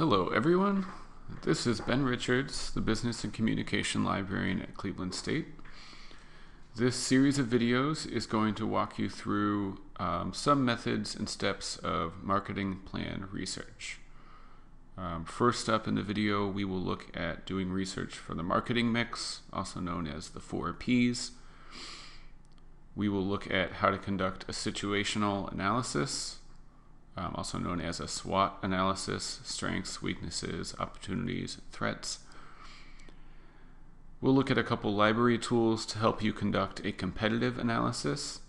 Hello everyone, this is Ben Richards, the Business and Communication Librarian at Cleveland State. This series of videos is going to walk you through some methods and steps of marketing plan research. First up in the video, we will look at doing research for the marketing mix, also known as the 4 Ps. We will look at how to conduct a situational analysis, also known as a SWOT analysis: strengths, weaknesses, opportunities, threats. We'll look at a couple library tools to help you conduct a competitive analysis.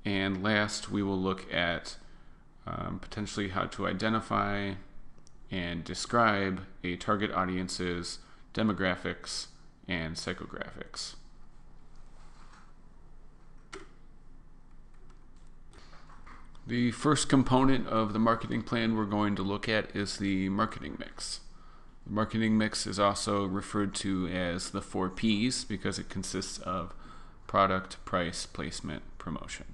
And last, we will look at potentially how to identify and describe a target audience's demographics and psychographics. The first component of the marketing plan we're going to look at is the marketing mix. The marketing mix is also referred to as the 4 Ps because it consists of product, price, placement, promotion.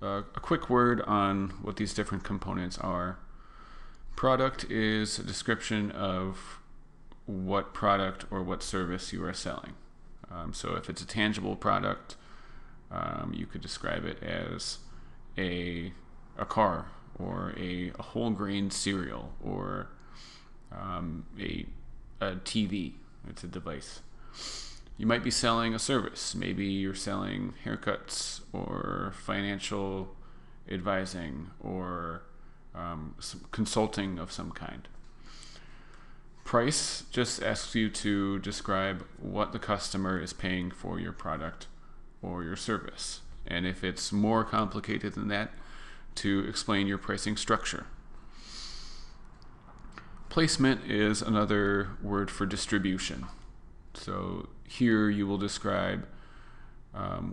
A quick word on what these different components are. Product is a description of what product or what service you are selling. So if it's a tangible product, you could describe it as a car, or a whole grain cereal, or a TV. It's a device. You might be selling a service. Maybe you're selling haircuts or financial advising or some consulting of some kind. Price just asks you to describe what the customer is paying for your product or your service. And if it's more complicated than that, to explain your pricing structure. Placement is another word for distribution. So here you will describe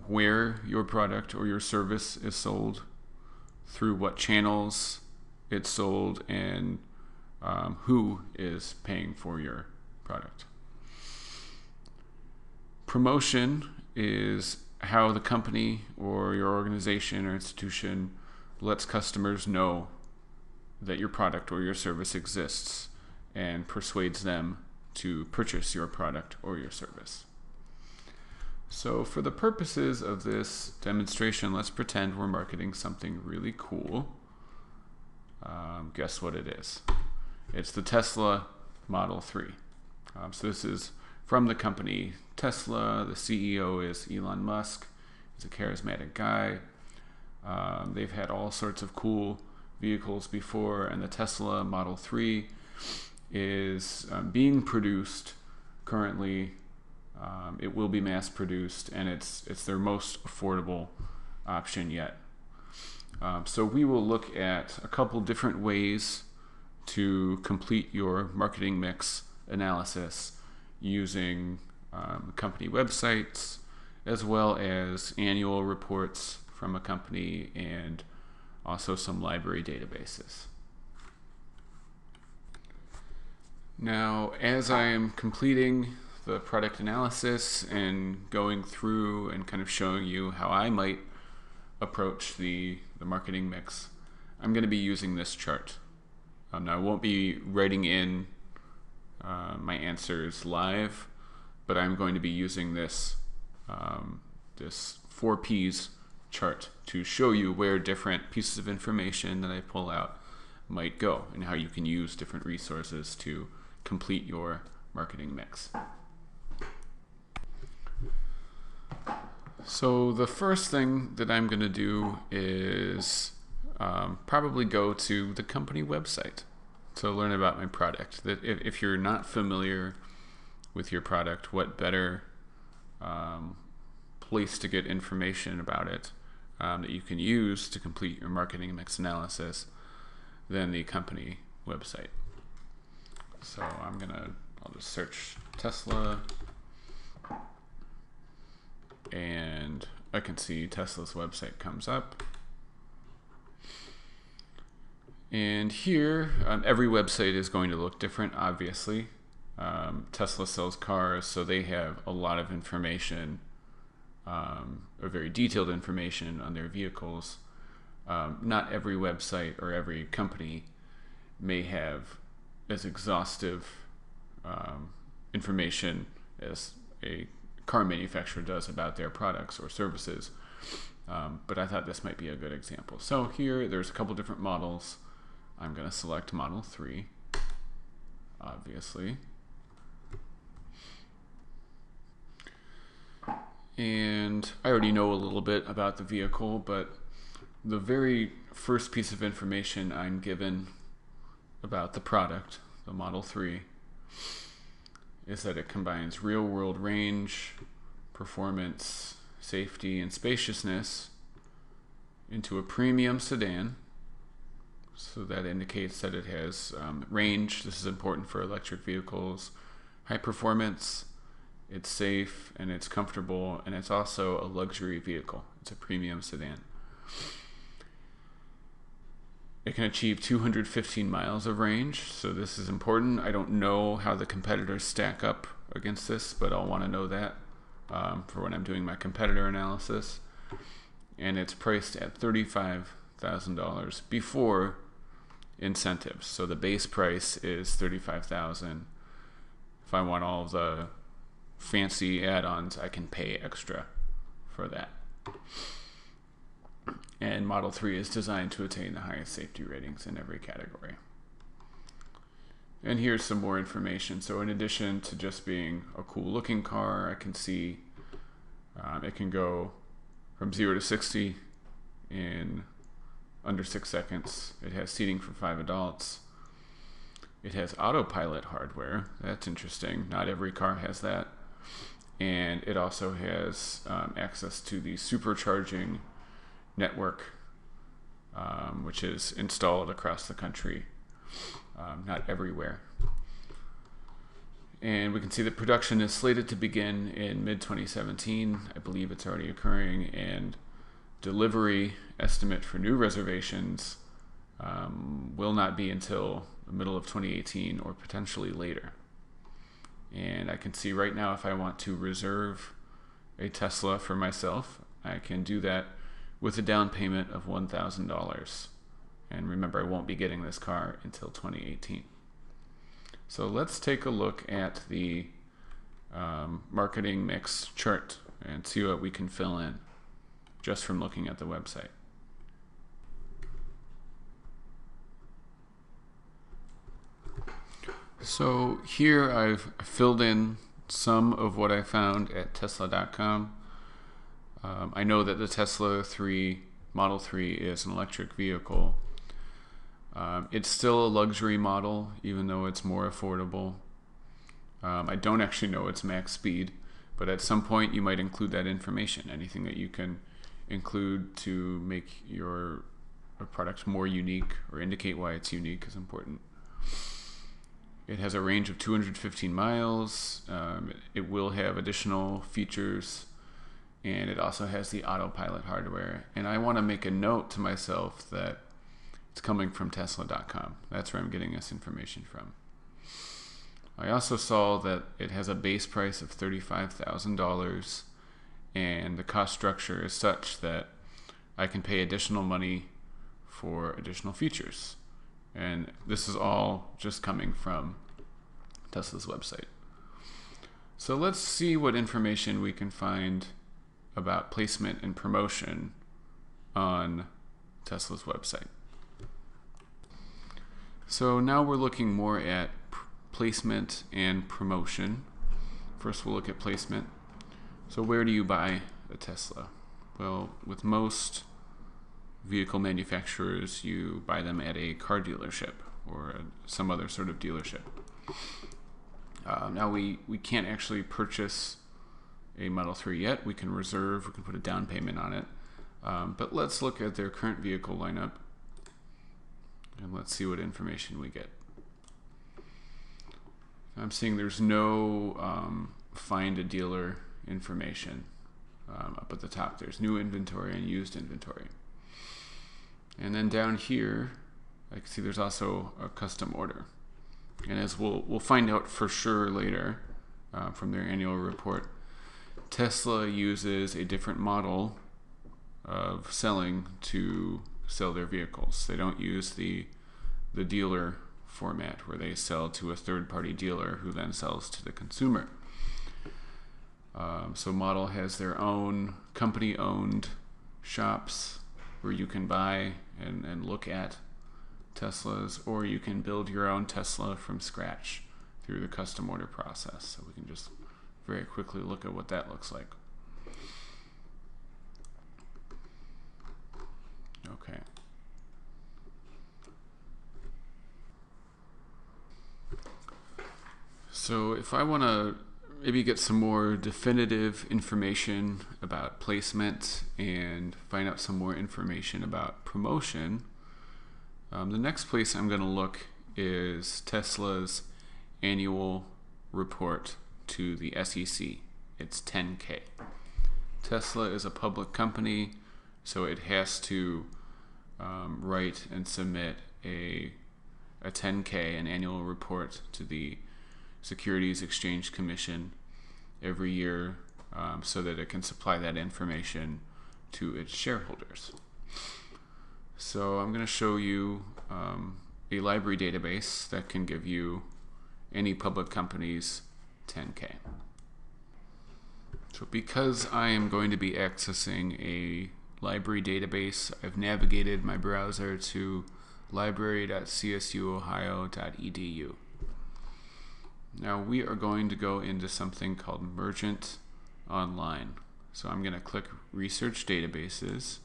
where your product or your service is sold, through what channels it's sold, and who is paying for your product. Promotion is how the company or your organization or institution lets customers know that your product or your service exists and persuades them to purchase your product or your service. So for the purposes of this demonstration, let's pretend we're marketing something really cool. Guess what it is? It's the Tesla Model 3. So this is from the company Tesla. The CEO is Elon Musk. He's a charismatic guy. They've had all sorts of cool vehicles before, and the Tesla Model 3 is being produced currently. It will be mass produced, and it's their most affordable option yet. So we will look at a couple different ways to complete your marketing mix analysis using company websites, as well as annual reports from a company, and also some library databases. Now, as I am completing the product analysis and going through and kind of showing you how I might approach the marketing mix, I'm going to be using this chart. Now, I won't be writing in my answers live, but I'm going to be using this 4 Ps chart to show you where different pieces of information that I pull out might go, and how you can use different resources to complete your marketing mix. So the first thing that I'm going to do is probably go to the company website to learn about my product. That if you're not familiar with your product, what better place to get information about it that you can use to complete your marketing mix analysis than the company website. So I'll just search Tesla, and I can see Tesla's website comes up. And here, every website is going to look different, obviously. Tesla sells cars, so they have a lot of information, or very detailed information on their vehicles. Not every website or every company may have as exhaustive information as a car manufacturer does about their products or services. But I thought this might be a good example. So here, there's a couple different models. I'm going to select Model 3, obviously. And I already know a little bit about the vehicle, but the very first piece of information I'm given about the product, the Model 3, is that it combines real-world range, performance, safety, and spaciousness into a premium sedan. So that indicates that it has range. This is important for electric vehicles. High performance, it's safe, and it's comfortable, and it's also a luxury vehicle. It's a premium sedan. It can achieve 215 miles of range, so this is important. I don't know how the competitors stack up against this, but I'll want to know that for when I'm doing my competitor analysis. And it's priced at $35,000 before incentives. So the base price is $35,000. If I want all the fancy add-ons, I can pay extra for that. And Model 3 is designed to attain the highest safety ratings in every category. And here's some more information. So in addition to just being a cool looking car, I can see it can go from 0 to 60 in under 6 seconds. It has seating for 5 adults. It has autopilot hardware. That's interesting. Not every car has that. And it also has access to the supercharging network, which is installed across the country, not everywhere. And we can see that production is slated to begin in mid-2017. I believe it's already occurring, and delivery estimate for new reservations will not be until the middle of 2018 or potentially later. And I can see right now, if I want to reserve a Tesla for myself, I can do that with a down payment of $1,000. And remember, I won't be getting this car until 2018. So let's take a look at the marketing mix chart and see what we can fill in just from looking at the website. So here I've filled in some of what I found at Tesla.com. I know that the Tesla Model 3 is an electric vehicle. It's still a luxury model, even though it's more affordable. I don't actually know its max speed, but at some point you might include that information. Anything that you can include to make your product more unique or indicate why it's unique is important. It has a range of 215 miles. It will have additional features, and it also has the autopilot hardware. And I want to make a note to myself that it's coming from Tesla.com. That's where I'm getting this information from. I also saw that it has a base price of $35,000, and the cost structure is such that I can pay additional money for additional features. And this is all just coming from Tesla's website. So let's see what information we can find about placement and promotion on Tesla's website. So now we're looking more at placement and promotion. First we'll look at placement. So where do you buy a Tesla? Well, with most vehicle manufacturers, you buy them at a car dealership or some other sort of dealership. Now we can't actually purchase a Model 3 yet. We can reserve, we can put a down payment on it. But let's look at their current vehicle lineup and let's see what information we get. I'm seeing there's no find a dealer information up at the top. There's new inventory and used inventory. And then down here, I can see there's also a custom order. And as we'll find out for sure later from their annual report, Tesla uses a different model of selling to sell their vehicles. They don't use the dealer format where they sell to a third-party dealer who then sells to the consumer. So Model has their own company-owned shops where you can buy and look at Teslas, or you can build your own Tesla from scratch through the custom order process. So we can just very quickly look at what that looks like. Okay. So if I want to maybe get some more definitive information about placement and find out some more information about promotion, the next place I'm going to look is Tesla's annual report to the SEC. It's 10K. Tesla is a public company, so it has to write and submit a 10K, an annual report to the Securities Exchange Commission every year, so that it can supply that information to its shareholders. So I'm going to show you a library database that can give you any public company's 10K. So because I am going to be accessing a library database, I've navigated my browser to library.csuohio.edu. Now we are going to go into something called Mergent Online. So I'm going to click Research Databases.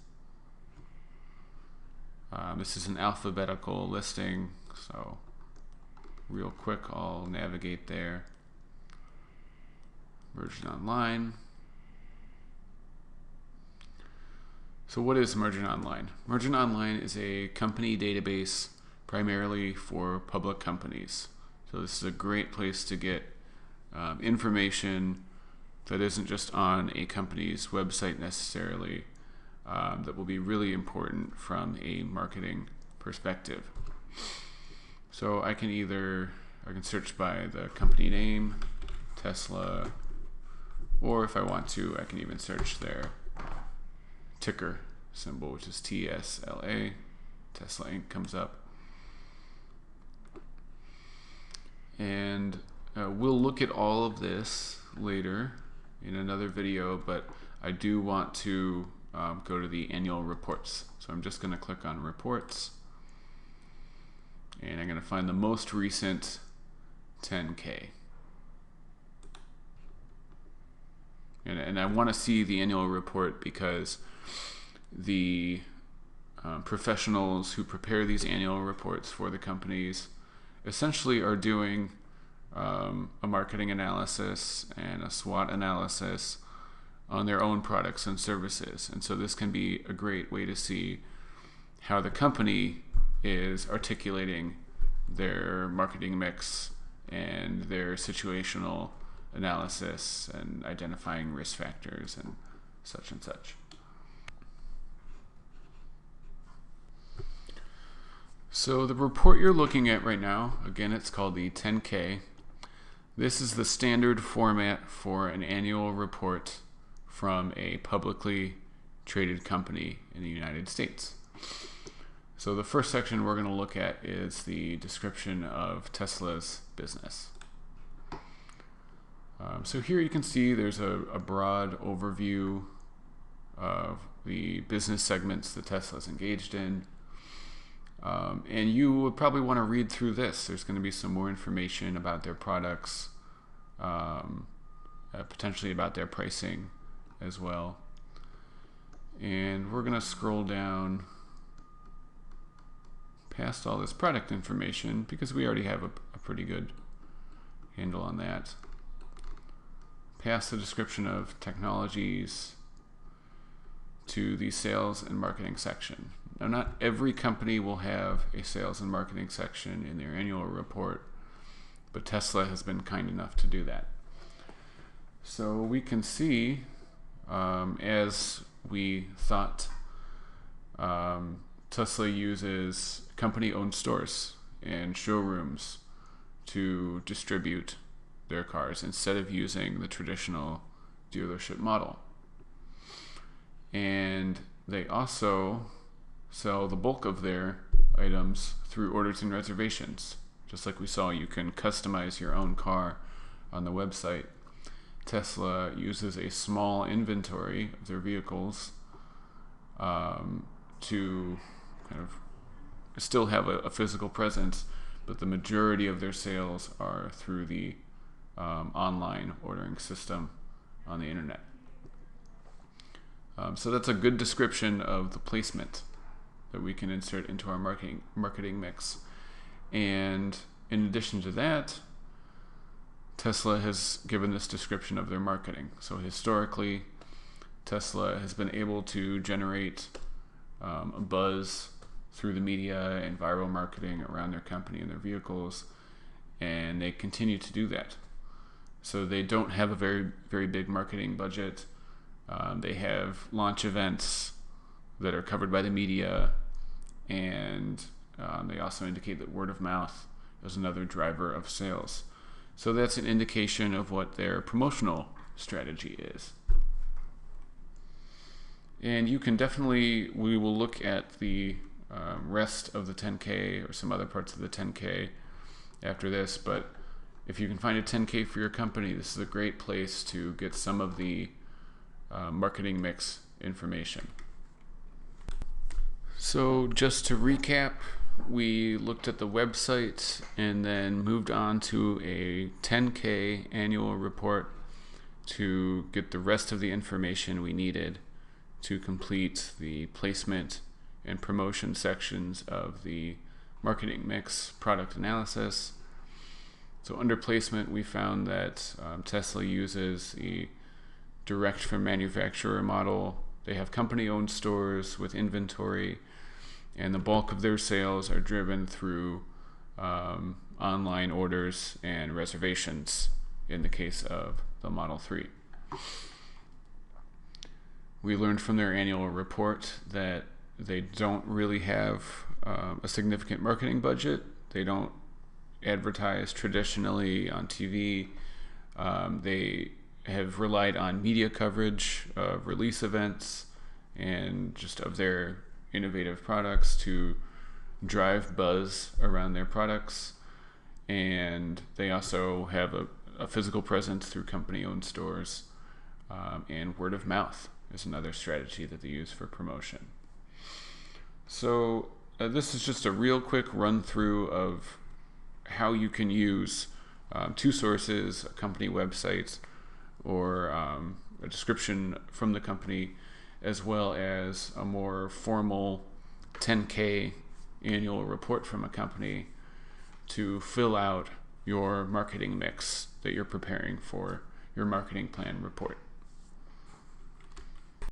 This is an alphabetical listing, so real quick I'll navigate there. Mergent Online. So what is Mergent Online? Mergent Online is a company database primarily for public companies. So this is a great place to get information that isn't just on a company's website necessarily, that will be really important from a marketing perspective. So I can search by the company name, Tesla, or if I want to, I can even search their ticker symbol, which is TSLA. Tesla Inc. comes up. And we'll look at all of this later in another video, but I do want to go to the annual reports. So I'm just going to click on Reports, and I'm going to find the most recent 10K. And I want to see the annual report because the professionals who prepare these annual reports for the companies essentially are doing a marketing analysis and a SWOT analysis on their own products and services. And so this can be a great way to see how the company is articulating their marketing mix and their situational analysis and identifying risk factors and such and such. So the report you're looking at right now, again, it's called the 10K. This is the standard format for an annual report from a publicly traded company in the United States. So the first section we're going to look at is the description of Tesla's business. So here you can see there's a broad overview of the business segments that Tesla's engaged in. And you would probably want to read through this. There's going to be some more information about their products, potentially about their pricing as well. And we're going to scroll down past all this product information because we already have a pretty good handle on that. Past the description of technologies to the sales and marketing section. Now, not every company will have a sales and marketing section in their annual report, but Tesla has been kind enough to do that. So we can see, as we thought, Tesla uses company-owned stores and showrooms to distribute their cars instead of using the traditional dealership model. And they also sell the bulk of their items through orders and reservations. Just like we saw, you can customize your own car on the website. Tesla uses a small inventory of their vehicles to kind of still have a physical presence, but the majority of their sales are through the online ordering system on the internet. So that's a good description of the placement that we can insert into our marketing mix. And in addition to that, Tesla has given this description of their marketing. So historically, Tesla has been able to generate a buzz through the media and viral marketing around their company and their vehicles, and they continue to do that. So they don't have a very, very big marketing budget. They have launch events that are covered by the media, and they also indicate that word of mouth is another driver of sales. So that's an indication of what their promotional strategy is. And you can definitely, we will look at the rest of the 10K or some other parts of the 10K after this, but if you can find a 10K for your company, this is a great place to get some of the marketing mix information. So just to recap, we looked at the website and then moved on to a 10K annual report to get the rest of the information we needed to complete the placement and promotion sections of the marketing mix product analysis. So under placement, we found that Tesla uses the direct from manufacturer model. They have company-owned stores with inventory, and the bulk of their sales are driven through online orders and reservations in the case of the Model 3. We learned from their annual report that they don't really have a significant marketing budget. They don't advertise traditionally on TV. They have relied on media coverage of release events and just of their innovative products to drive buzz around their products. And they also have a physical presence through company-owned stores, and word of mouth is another strategy that they use for promotion. So this is just a real quick run through of how you can use two sources, a company website or a description from the company, as well as a more formal 10K annual report from a company to fill out your marketing mix that you're preparing for your marketing plan report.